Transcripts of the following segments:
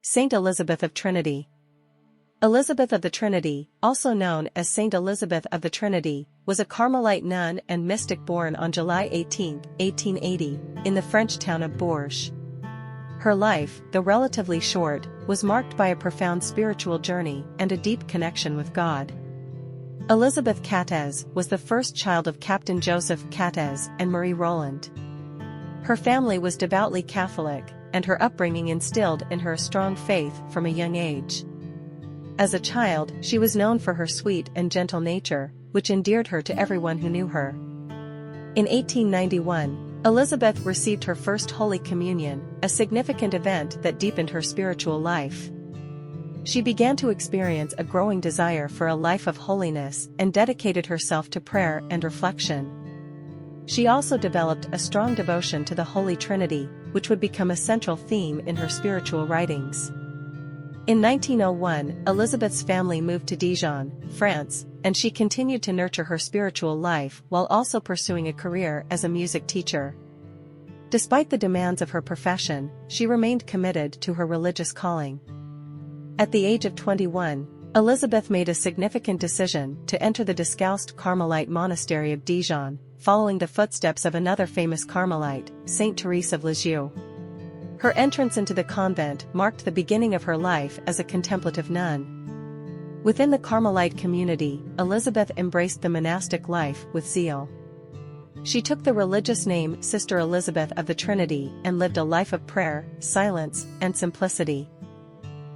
St. Elizabeth of Trinity. Elizabeth of the Trinity, also known as St. Elizabeth of the Trinity, was a Carmelite nun and mystic born on July 18, 1880, in the French town of Bourges. Her life, though relatively short, was marked by a profound spiritual journey and a deep connection with God. Elizabeth Catez was the first child of Captain Joseph Catez and Marie Roland. Her family was devoutly Catholic, and her upbringing instilled in her a strong faith from a young age. As a child, she was known for her sweet and gentle nature, which endeared her to everyone who knew her. In 1891, Elizabeth received her first Holy Communion, a significant event that deepened her spiritual life. She began to experience a growing desire for a life of holiness and dedicated herself to prayer and reflection. She also developed a strong devotion to the Holy Trinity, which would become a central theme in her spiritual writings. In 1901, Elizabeth's family moved to Dijon, France, and she continued to nurture her spiritual life while also pursuing a career as a music teacher. Despite the demands of her profession, she remained committed to her religious calling. At the age of 21, Elizabeth made a significant decision to enter the Discalced Carmelite monastery of Dijon, following the footsteps of another famous Carmelite, Saint Therese of Lisieux. Her entrance into the convent marked the beginning of her life as a contemplative nun. Within the Carmelite community, Elizabeth embraced the monastic life with zeal. She took the religious name Sister Elizabeth of the Trinity and lived a life of prayer, silence, and simplicity.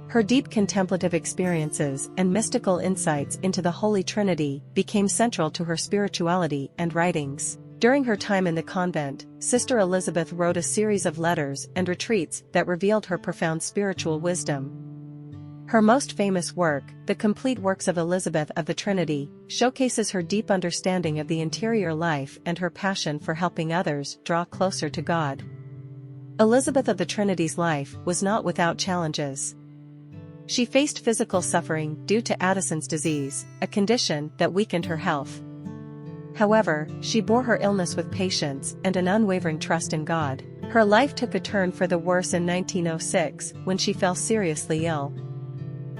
Her deep contemplative experiences and mystical insights into the Holy Trinity became central to her spirituality and writings. During her time in the convent, Sister Elizabeth wrote a series of letters and retreats that revealed her profound spiritual wisdom. Her most famous work, The Complete Works of Elizabeth of the Trinity, showcases her deep understanding of the interior life and her passion for helping others draw closer to God. Elizabeth of the Trinity's life was not without challenges. She faced physical suffering due to Addison's disease, a condition that weakened her health. However, she bore her illness with patience and an unwavering trust in God. Her life took a turn for the worse in 1906 when she fell seriously ill.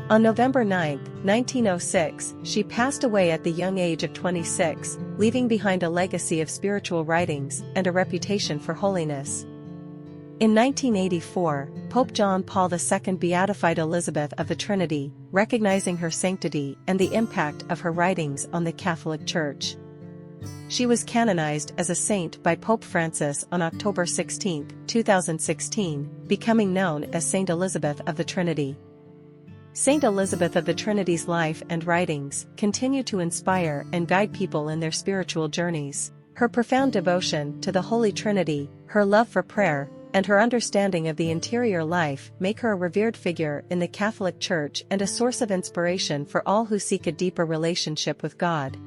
On November 9, 1906, she passed away at the young age of 26, leaving behind a legacy of spiritual writings and a reputation for holiness. In 1984, Pope John Paul II beatified Elizabeth of the Trinity, recognizing her sanctity and the impact of her writings on the Catholic Church. She was canonized as a saint by Pope Francis on October 16, 2016, becoming known as St. Elizabeth of the Trinity. St. Elizabeth of the Trinity's life and writings continue to inspire and guide people in their spiritual journeys. Her profound devotion to the Holy Trinity, her love for prayer, and her understanding of the interior life make her a revered figure in the Catholic Church and a source of inspiration for all who seek a deeper relationship with God.